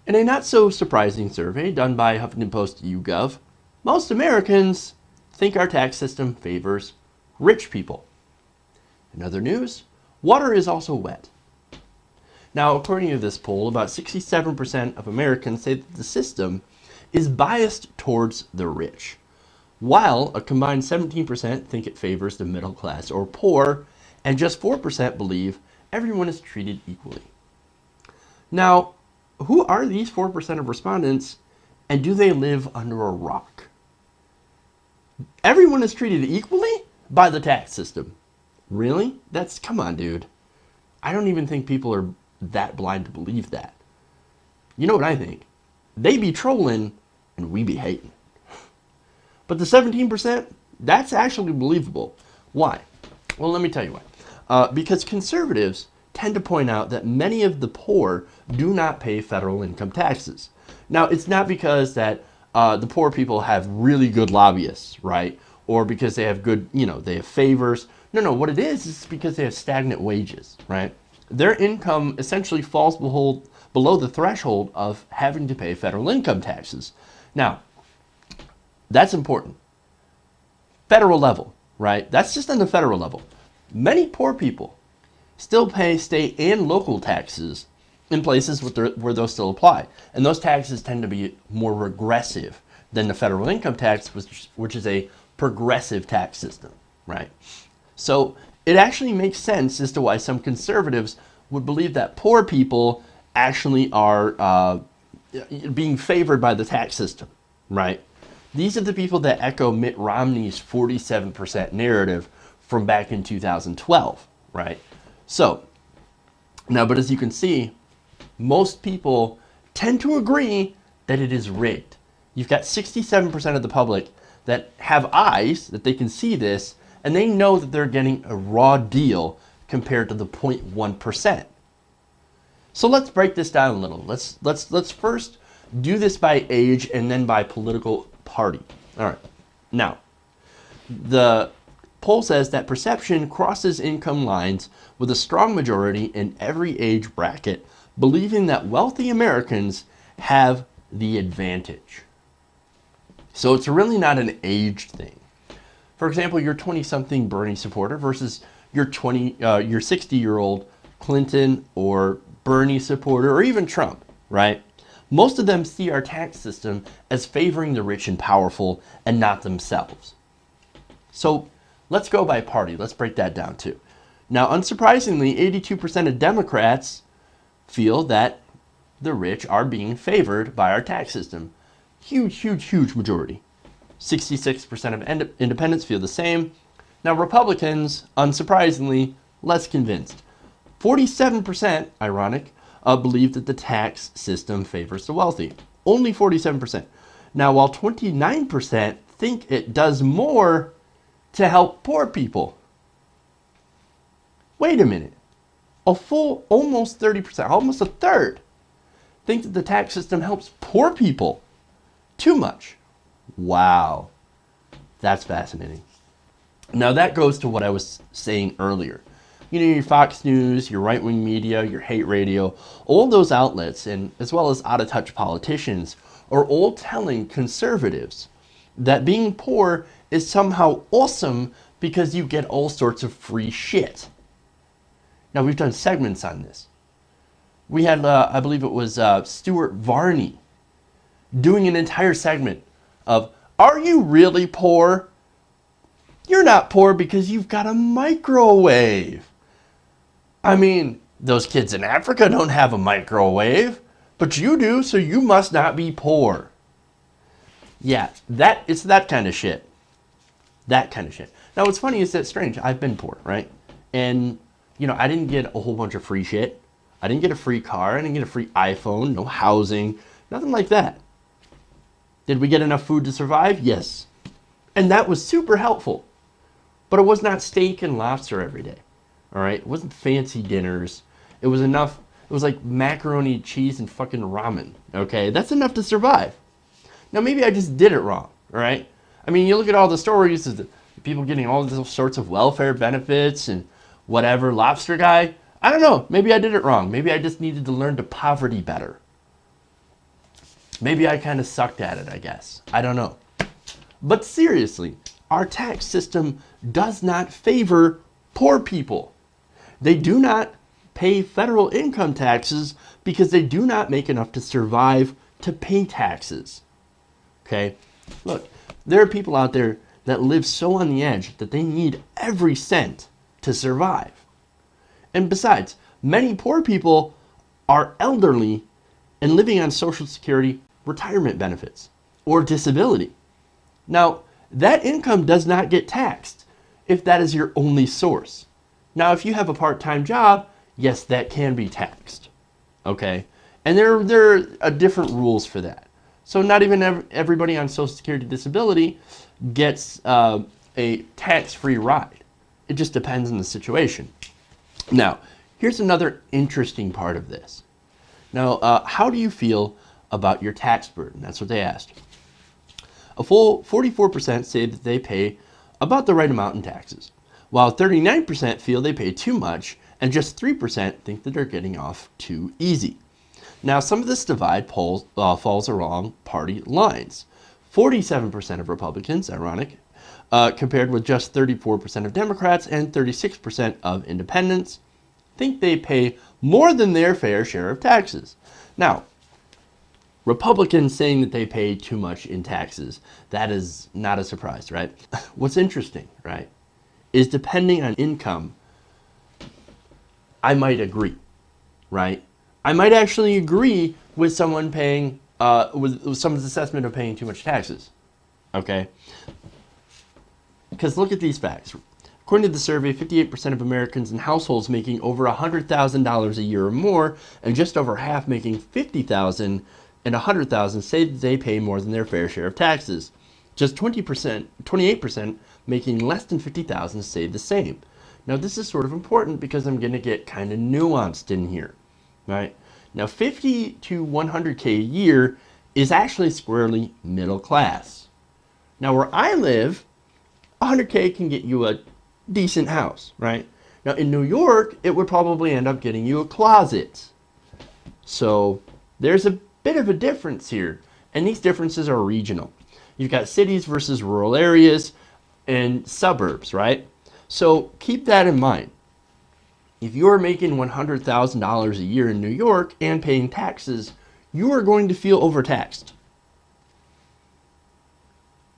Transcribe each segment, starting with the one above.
In a not so surprising survey done by HuffPost YouGov, most Americans think our tax system favors rich people. In other news, water is also wet. Now, according to this poll, about 67% of Americans say that the system is biased towards the rich, while a combined 17% think it favors the middle class or poor, and just 4% believe everyone is treated equally. Now, who are these 4% of respondents, and do they live under a rock? Everyone is treated equally by the tax system. Really? Come on, dude. I don't even think people are that blind to believe that. You know what I think? They be trolling and we be hating. But the 17%, that's actually believable. Why? Well, let me tell you why. Because conservatives tend to point out that many of the poor do not pay federal income taxes. Now, it's not because that the poor people have really good lobbyists, right? Or because they have good, they have favors. No, what it is because they have stagnant wages, right? Their income essentially falls below the threshold of having to pay federal income taxes. Now, that's important. Federal level, right? That's just on the federal level. Many poor people still pay state and local taxes in places where those still apply. And those taxes tend to be more regressive than the federal income tax, which is a progressive tax system, right? So it actually makes sense as to why some conservatives would believe that poor people actually are being favored by the tax system, right? These are the people that echo Mitt Romney's 47% narrative from back in 2012, right? So, now, but as you can see, most people tend to agree that it is rigged. You've got 67% of the public that have eyes, that they can see this, and they know that they're getting a raw deal compared to the 0.1%. So let's break this down a little. Let's first do this by age and then by political party. All right. Now, the poll says that perception crosses income lines with a strong majority in every age bracket, believing that wealthy Americans have the advantage. So it's really not an age thing. For example, your 20-something Bernie supporter versus your 60-year-old Clinton or Bernie supporter or even Trump, right? Most of them see our tax system as favoring the rich and powerful and not themselves. So let's go by party. Let's break that down too. Now, unsurprisingly, 82% of Democrats feel that the rich are being favored by our tax system. Huge majority. 66% of independents feel the same. Now, Republicans, unsurprisingly, less convinced. 47%, ironic, believe that the tax system favors the wealthy. Only 47%. Now, while 29% think it does more to help poor people. Wait a minute. A full almost 30%, almost a third, think that the tax system helps poor people too much. Wow. That's fascinating. Now that goes to what I was saying earlier. Your Fox News, your right-wing media, your hate radio, all those outlets, and as well as out-of-touch politicians, are all telling conservatives that being poor is somehow awesome because you get all sorts of free shit. Now, we've done segments on this. We had, I believe it was Stuart Varney doing an entire segment of, are you really poor? You're not poor because you've got a microwave. I mean, those kids in Africa don't have a microwave, but you do, so you must not be poor. Yeah, it's that kind of shit. That kind of shit. Now, what's funny is that strange. I've been poor, right? And, I didn't get a whole bunch of free shit. I didn't get a free car. I didn't get a free iPhone, no housing, nothing like that. Did we get enough food to survive? Yes. And that was super helpful. But it was not steak and lobster every day. All right? It wasn't fancy dinners. It was enough. It was like macaroni, cheese, and fucking ramen. Okay? That's enough to survive. Now, maybe I just did it wrong. All right? I mean, you look at all the stories of the people getting all those sorts of welfare benefits and whatever. Lobster guy, I don't know. Maybe I did it wrong. Maybe I just needed to learn to poverty better. Maybe I kind of sucked at it, I guess. I don't know. But seriously, our tax system does not favor poor people. They do not pay federal income taxes because they do not make enough to survive to pay taxes. Okay? Look, there are people out there that live so on the edge that they need every cent to survive. And besides, many poor people are elderly and living on Social Security retirement benefits or disability. Now, that income does not get taxed if that is your only source. Now, if you have a part-time job, yes, that can be taxed. Okay? And there are different rules for that. So not even everybody on Social Security disability gets a tax-free ride. It just depends on the situation. Now, here's another interesting part of this. Now, how do you feel about your tax burden? That's what they asked. A full 44% say that they pay about the right amount in taxes, while 39% feel they pay too much, and just 3% think that they're getting off too easy. Now, some of this divide falls along party lines. 47% of Republicans, ironic, compared with just 34% of Democrats and 36% of independents, think they pay more than their fair share of taxes. Now, Republicans saying that they pay too much in taxes, that is not a surprise, right? What's interesting, right, is depending on income, I might agree, right? I might actually agree with someone paying, with someone's assessment of paying too much taxes, okay? Because look at these facts. According to the survey, 58% of Americans in households making over $100,000 a year or more, and just over half making $50,000 and $100,000 say that they pay more than their fair share of taxes. Just 28% making less than $50,000 say the same. Now this is sort of important because I'm going to get kind of nuanced in here, right? Now 50 to 100K a year is actually squarely middle class. Now where I live, 100K can get you a decent house, right? Now in New York, it would probably end up getting you a closet. So there's a bit of a difference here, and these differences are regional. You've got cities versus rural areas and suburbs, right? So keep that in mind. If you're making $100,000 a year in New York and paying taxes, you are going to feel overtaxed.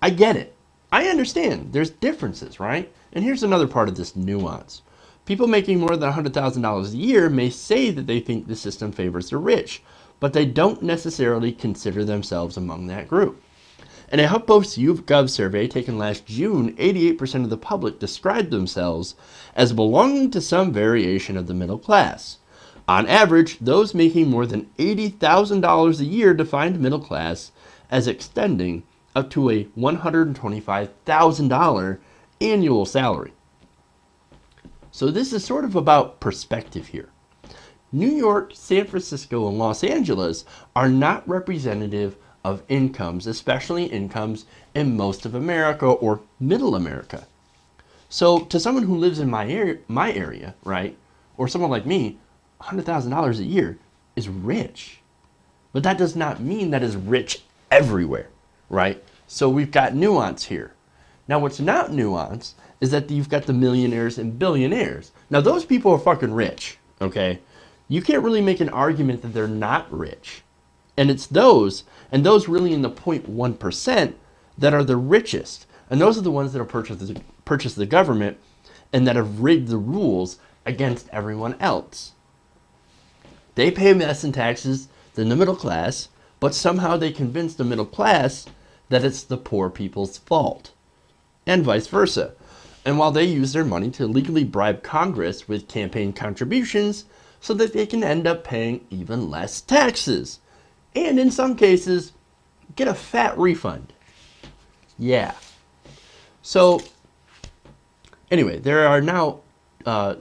I get it. I understand. There's differences, right? And here's another part of this nuance. People making more than $100,000 a year may say that they think the system favors the rich, but they don't necessarily consider themselves among that group. In a HuffPost YouGov survey taken last June, 88% of the public described themselves as belonging to some variation of the middle class. On average, those making more than $80,000 a year defined middle class as extending up to a $125,000 annual salary. So this is sort of about perspective here. New York, San Francisco, and Los Angeles are not representative of incomes, especially incomes in most of America or middle America. So to someone who lives in my area, right, or someone like me, $100,000 a year is rich. But that does not mean that is rich everywhere, right? So we've got nuance here. Now what's not nuance is that you've got the millionaires and billionaires. Now those people are fucking rich, okay? You can't really make an argument that they're not rich. And it's those, and those really in the 0.1% that are the richest. And those are the ones that have purchased the government and that have rigged the rules against everyone else. They pay less in taxes than the middle class, but somehow they convince the middle class that it's the poor people's fault. And vice versa. And while they use their money to legally bribe Congress with campaign contributions, so that they can end up paying even less taxes. And in some cases, get a fat refund. Yeah. So, anyway, there are now there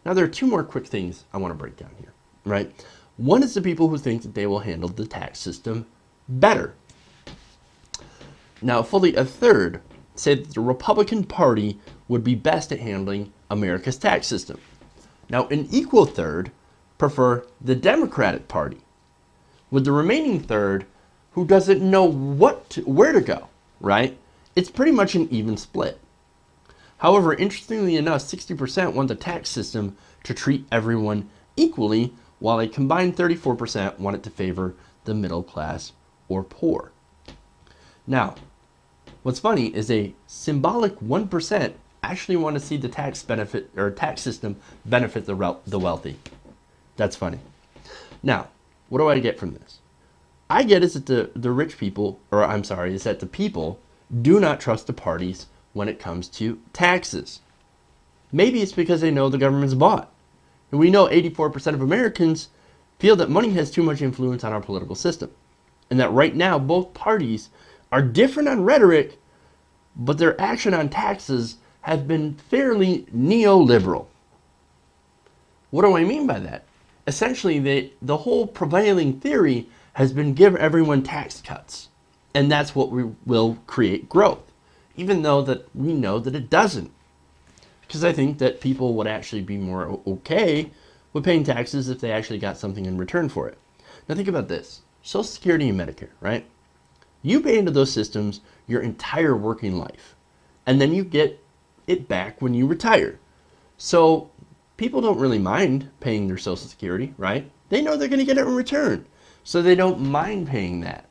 are two more quick things I want to break down here, right? One is the people who think that they will handle the tax system better. Now, fully a third say that the Republican Party would be best at handling America's tax system. Now, an equal third prefer the Democratic Party, with the remaining third who doesn't know where to go, right? It's pretty much an even split. However, interestingly enough, 60% want the tax system to treat everyone equally, while a combined 34% want it to favor the middle class or poor. Now, what's funny is a symbolic 1% actually want to see the tax system benefit the wealthy. That's funny. Now, what do I get from this? I get is that the rich people, is that the people do not trust the parties when it comes to taxes. Maybe it's because they know the government's bought. And we know 84% of Americans feel that money has too much influence on our political system. And that right now, both parties are different on rhetoric, but their action on taxes has been fairly neoliberal. What do I mean by that? Essentially, the whole prevailing theory has been give everyone tax cuts. And that's what will create growth, even though that we know that it doesn't. Because I think that people would actually be more okay with paying taxes if they actually got something in return for it. Now think about this. Social Security and Medicare, right? You pay into those systems your entire working life. And then you get it back when you retire. So people don't really mind paying their Social Security, right? They know they're going to get it in return. So they don't mind paying that.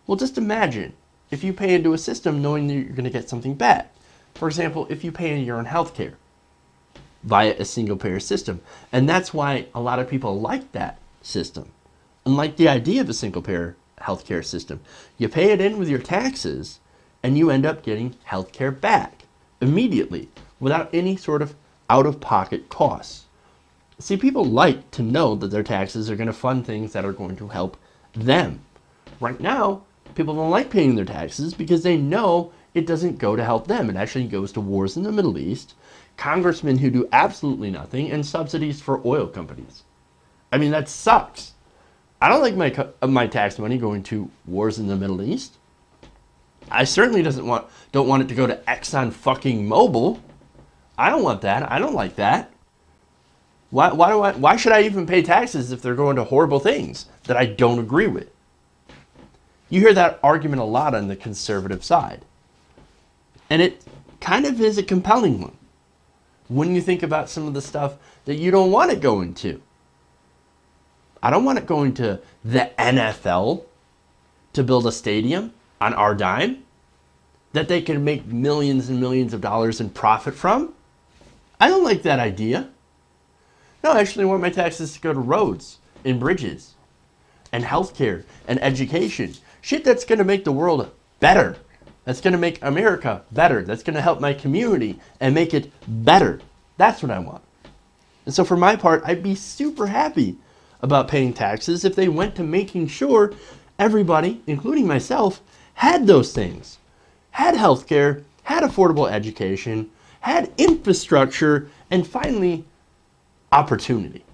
Well, just imagine if you pay into a system knowing that you're going to get something back. For example, if you pay into your own health care via a single-payer system. And that's why a lot of people like that system. Unlike the idea of a single-payer healthcare system. You pay it in with your taxes, and you end up getting healthcare back immediately without any sort of out-of-pocket costs. See, people like to know that their taxes are going to fund things that are going to help them. Right now, people don't like paying their taxes because they know it doesn't go to help them. It actually goes to wars in the Middle East, congressmen who do absolutely nothing, and subsidies for oil companies. I mean, that sucks. I don't like my tax money going to wars in the Middle East. I certainly don't want it to go to Exxon fucking Mobil. I don't want that. I don't like that. Why should I even pay taxes if they're going to horrible things that I don't agree with? You hear that argument a lot on the conservative side. And it kind of is a compelling one when you think about some of the stuff that you don't want it going to. I don't want it going to the NFL to build a stadium on our dime that they can make millions and millions of dollars in profit from. I don't like that idea. No, I actually want my taxes to go to roads and bridges and healthcare and education. Shit that's going to make the world better. That's going to make America better. That's going to help my community and make it better. That's what I want. And so for my part, I'd be super happy about paying taxes if they went to making sure everybody, including myself, had those things. Had healthcare, had affordable education, had infrastructure, and finally, opportunity.